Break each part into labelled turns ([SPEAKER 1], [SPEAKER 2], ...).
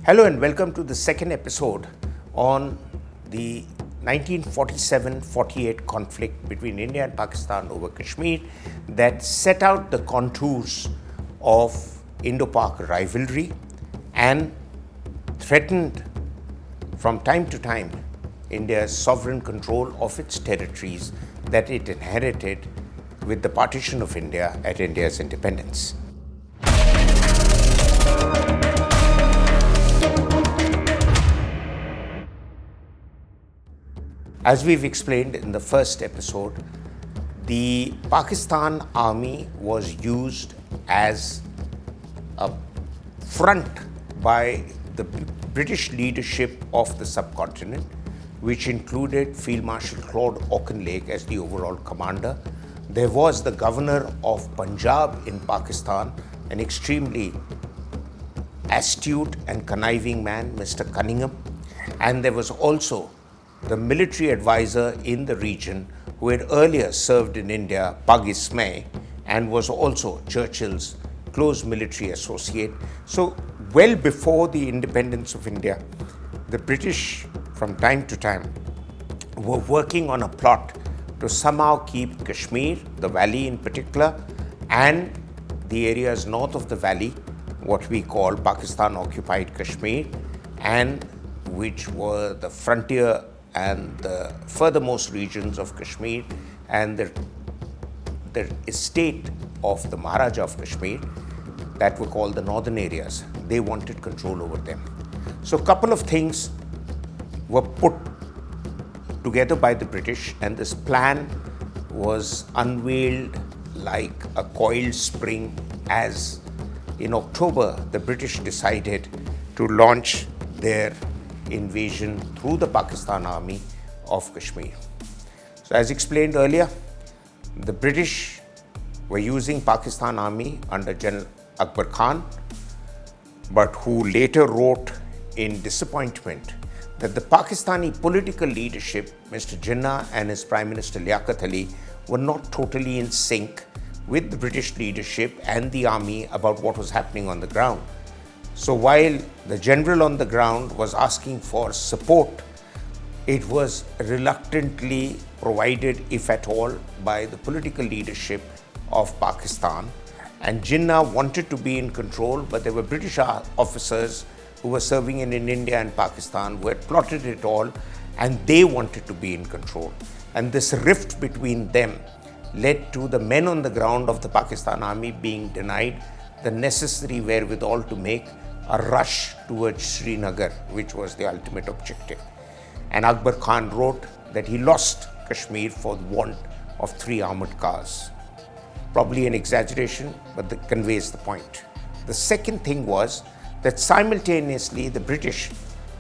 [SPEAKER 1] Hello and welcome to the second episode on the 1947-48 conflict between India and Pakistan over Kashmir that set out the contours of Indo-Pak rivalry and threatened from time to time India's sovereign control of its territories that it inherited with the partition of India at India's independence. As we've explained in the first episode, the Pakistan army was used as a front by the British leadership of the subcontinent, which included Field Marshal Claude Auchinleck as the overall commander. There was the governor of Punjab in Pakistan, an extremely astute and conniving man, Mr. Cunningham, and there was also the military advisor in the region who had earlier served in India, Pug Ismay, and was also Churchill's close military associate. So, well before the independence of India, the British, from time to time, were working on a plot to somehow keep Kashmir, the valley in particular, and the areas north of the valley, what we call Pakistan-occupied Kashmir, and which were the frontier and the furthermost regions of Kashmir and the estate of the Maharaja of Kashmir that were called the northern areas. They wanted control over them. So a couple of things were put together by the British, and this plan was unveiled like a coiled spring as in October the British decided to launch their invasion through the Pakistan army of Kashmir. So as explained earlier, the British were using Pakistan army under General Akbar Khan, but who later wrote in disappointment that the Pakistani political leadership, Mr. Jinnah and his Prime Minister Liaquat Ali, were not totally in sync with the British leadership and the army about what was happening on the ground. So while the general on the ground was asking for support, it was reluctantly provided, if at all, by the political leadership of Pakistan. And Jinnah wanted to be in control, but there were British officers who were serving in India and Pakistan who had plotted it all, and they wanted to be in control. And this rift between them led to the men on the ground of the Pakistan army being denied the necessary wherewithal to make a rush towards Srinagar, which was the ultimate objective. And Akbar Khan wrote that he lost Kashmir for the want of 3 armored cars. Probably an exaggeration, but that conveys the point. The second thing was that simultaneously the British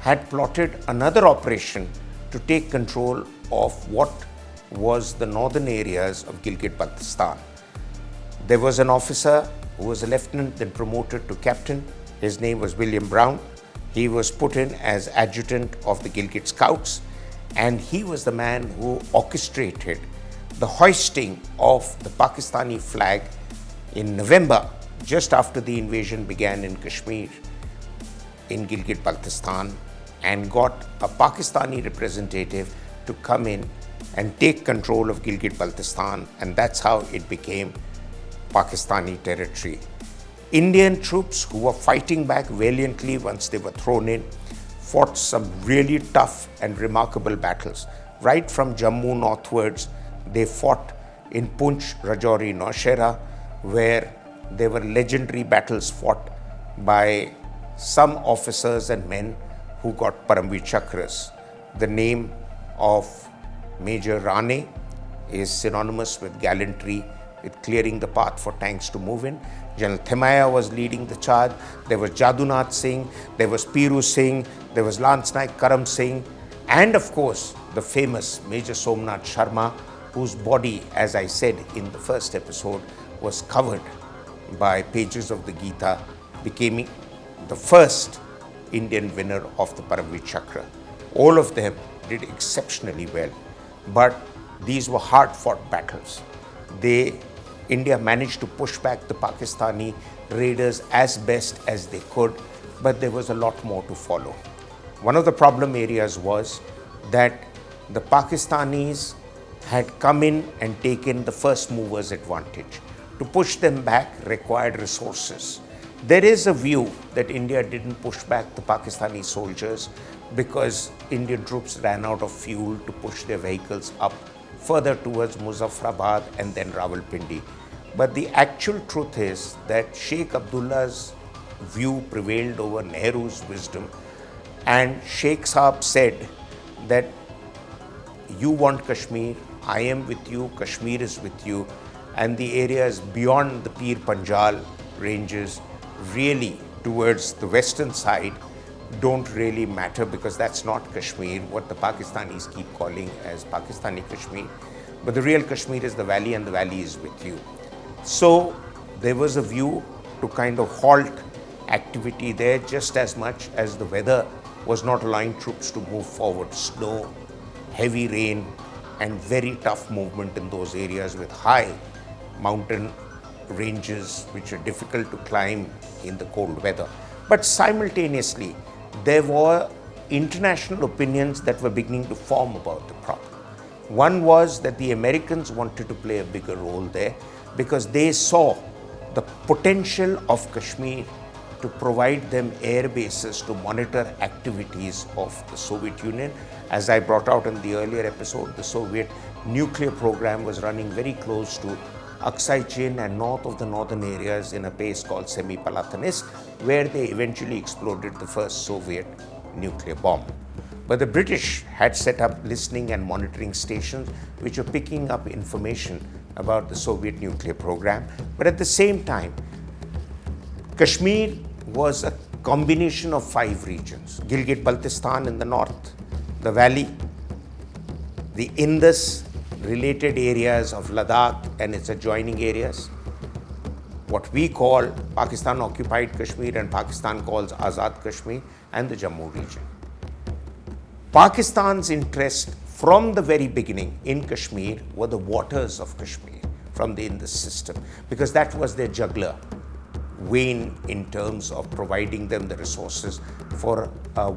[SPEAKER 1] had plotted another operation to take control of what was the northern areas of Gilgit-Baltistan. There was an officer who was a lieutenant, then promoted to captain. His name was William Brown. He was put in as adjutant of the Gilgit Scouts, and he was the man who orchestrated the hoisting of the Pakistani flag in November, just after the invasion began in Kashmir, in Gilgit-Baltistan, and got a Pakistani representative to come in and take control of Gilgit-Baltistan, and that's how it became Pakistani territory. Indian troops who were fighting back valiantly once they were thrown in fought some really tough and remarkable battles. Right from Jammu northwards, they fought in Poonch, Rajouri, Naushera, where there were legendary battles fought by some officers and men who got Paramveer Chakras. The name of Major Rane is synonymous with gallantry, with clearing the path for tanks to move in. General Thimaya was leading the charge. There was Jadunath Singh, there was Piru Singh, there was Lance Naik Karam Singh, and of course the famous Major Somnath Sharma, whose body, as I said in the first episode, was covered by pages of the Gita, becoming the first Indian winner of the Paramveer Chakra. All of them did exceptionally well, but these were hard-fought battles. India managed to push back the Pakistani raiders as best as they could, but there was a lot more to follow. One of the problem areas was that the Pakistanis had come in and taken the first movers advantage. To push them back required resources. There is a view that India didn't push back the Pakistani soldiers because Indian troops ran out of fuel to push their vehicles up further towards Muzaffarabad and then Rawalpindi. But the actual truth is that Sheikh Abdullah's view prevailed over Nehru's wisdom, and Sheikh Saab said that you want Kashmir, I am with you, Kashmir is with you, and the areas beyond the Pir Panjal ranges really towards the western side don't really matter because that's not Kashmir, what the Pakistanis keep calling as Pakistani Kashmir. But the real Kashmir is the valley, and the valley is with you. So there was a view to kind of halt activity there just as much as the weather was not allowing troops to move forward. Snow, heavy rain, and very tough movement in those areas with high mountain ranges which are difficult to climb in the cold weather. But simultaneously, there were international opinions that were beginning to form about the problem. One was that the Americans wanted to play a bigger role there because they saw the potential of Kashmir to provide them air bases to monitor activities of the Soviet Union. As I brought out in the earlier episode, the Soviet nuclear program was running very close to Aksai Chin and north of the northern areas in a place called Semipalatinsk, where they eventually exploded the first Soviet nuclear bomb. But the British had set up listening and monitoring stations which were picking up information about the Soviet nuclear program. But at the same time, Kashmir was a combination of 5 regions. Gilgit-Baltistan in the north, the valley, the Indus related areas of Ladakh and its adjoining areas, what we call Pakistan occupied Kashmir and Pakistan calls Azad Kashmir, and the Jammu region. Pakistan's interest from the very beginning in Kashmir were the waters of Kashmir from the Indus system, because that was their jugular vein in terms of providing them the resources for a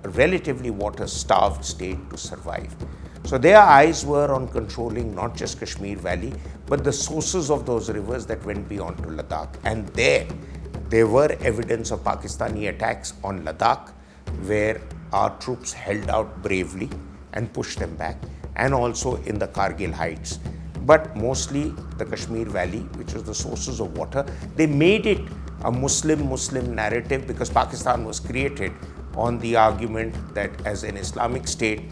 [SPEAKER 1] relatively water-starved state to survive. So their eyes were on controlling not just Kashmir Valley, but the sources of those rivers that went beyond to Ladakh. And there were evidence of Pakistani attacks on Ladakh, where our troops held out bravely and pushed them back, and also in the Kargil heights. But mostly the Kashmir Valley, which was the sources of water, they made it a Muslim narrative because Pakistan was created on the argument that as an Islamic state,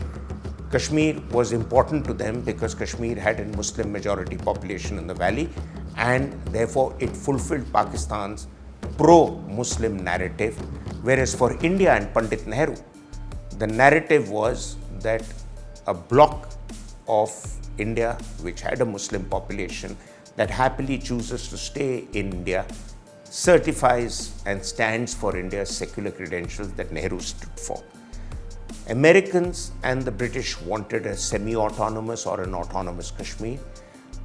[SPEAKER 1] Kashmir was important to them because Kashmir had a Muslim majority population in the valley, and therefore it fulfilled Pakistan's pro-Muslim narrative. Whereas for India and Pandit Nehru, the narrative was that a bloc of India, which had a Muslim population that happily chooses to stay in India, certifies and stands for India's secular credentials that Nehru stood for. Americans and the British wanted a semi-autonomous or an autonomous Kashmir.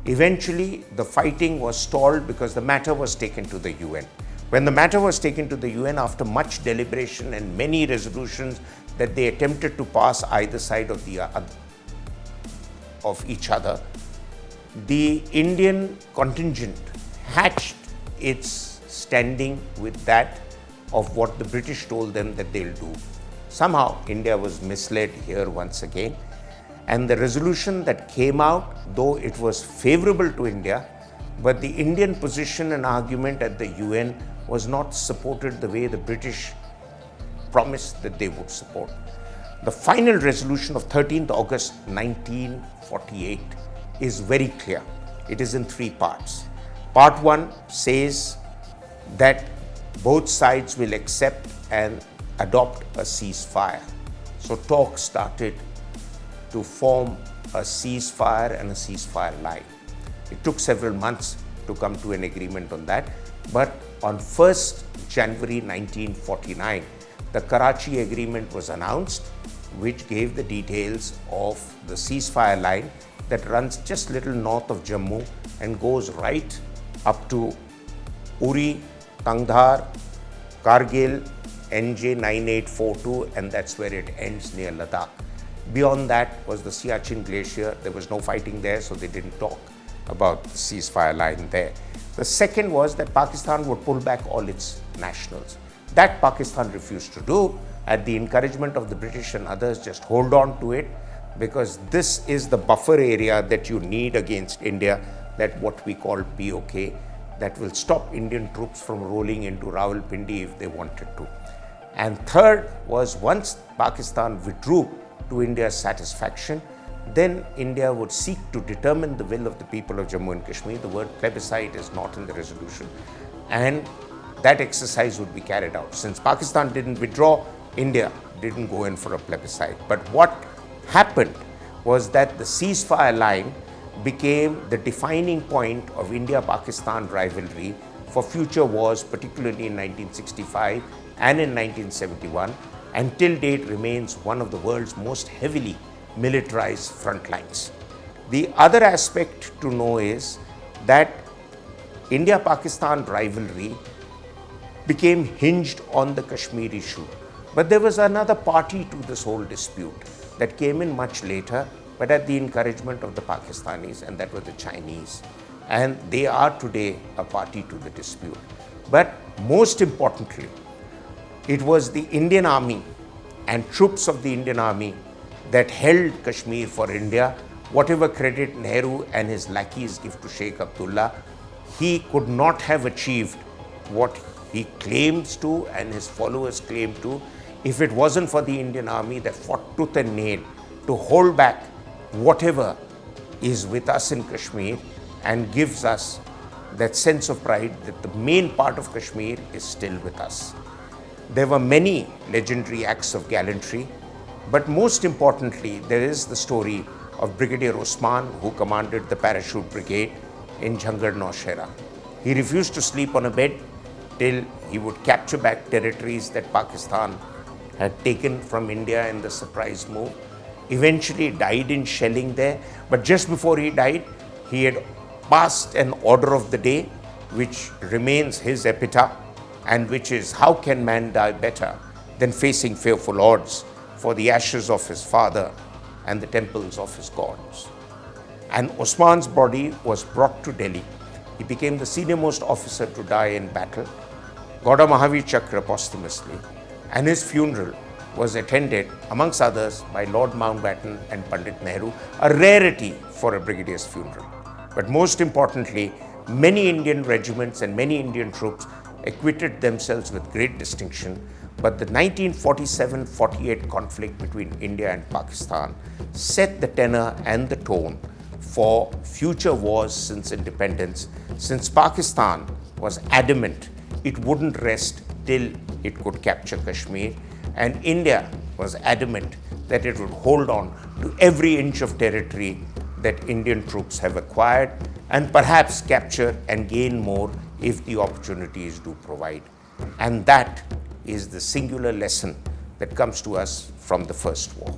[SPEAKER 1] Eventually, the fighting was stalled because the matter was taken to the UN. When the matter was taken to the UN, after much deliberation and many resolutions that they attempted to pass either side of each other, the Indian contingent hatched its standing with that of what the British told them that they'll do. Somehow, India was misled here once again, and the resolution that came out, though it was favorable to India, but the Indian position and argument at the UN was not supported the way the British promised that they would support. The final resolution of 13th August 1948 is very clear. It is in 3 parts. Part 1 says that both sides will accept and adopt a ceasefire. So talks started to form a ceasefire and a ceasefire line. It took several months to come to an agreement on that, but on 1st January 1949, the Karachi Agreement was announced, which gave the details of the ceasefire line that runs just little north of Jammu and goes right up to Uri, Tangdhar, Kargil, NJ 9842, and that's where it ends near Ladakh. Beyond that was the Siachen Glacier. There was no fighting there, so they didn't talk about the ceasefire line there. The second was that Pakistan would pull back all its nationals. That Pakistan refused to do, at the encouragement of the British and others. Just hold on to it, because this is the buffer area that you need against India, that what we call POK, that will stop Indian troops from rolling into Rawalpindi if they wanted to. And third was, once Pakistan withdrew to India's satisfaction, then India would seek to determine the will of the people of Jammu and Kashmir. The word plebiscite is not in the resolution. And that exercise would be carried out. Since Pakistan didn't withdraw, India didn't go in for a plebiscite. But what happened was that the ceasefire line became the defining point of India-Pakistan rivalry for future wars, particularly in 1965 and in 1971, and till date remains one of the world's most heavily militarized front lines. The other aspect to know is that India-Pakistan rivalry became hinged on the Kashmir issue. But there was another party to this whole dispute that came in much later, but at the encouragement of the Pakistanis, and that were the Chinese. And they are today a party to the dispute. But most importantly, it was the Indian Army and troops of the Indian Army that held Kashmir for India. Whatever credit Nehru and his lackeys give to Sheikh Abdullah, he could not have achieved what he claims to and his followers claim to if it wasn't for the Indian Army that fought tooth and nail to hold back whatever is with us in Kashmir and gives us that sense of pride that the main part of Kashmir is still with us. There were many legendary acts of gallantry, but most importantly, there is the story of Brigadier Osman, who commanded the Parachute Brigade in Jhangar Naushera. He refused to sleep on a bed till he would capture back territories that Pakistan had taken from India in the surprise move. Eventually died in shelling there, but just before he died, he had passed an order of the day, which remains his epitaph, and which is, how can man die better than facing fearful odds for the ashes of his father and the temples of his gods. And Osman's body was brought to Delhi. He became the senior-most officer to die in battle, got a Mahavir Chakra posthumously, and his funeral was attended, amongst others, by Lord Mountbatten and Pandit Nehru, a rarity for a brigadier's funeral. But most importantly, many Indian regiments and many Indian troops acquitted themselves with great distinction. But the 1947-48 conflict between India and Pakistan set the tenor and the tone for future wars since independence, since Pakistan was adamant it wouldn't rest till it could capture Kashmir, and India was adamant that it would hold on to every inch of territory that Indian troops have acquired, and perhaps capture and gain more if the opportunities do provide. And that is the singular lesson that comes to us from the First War.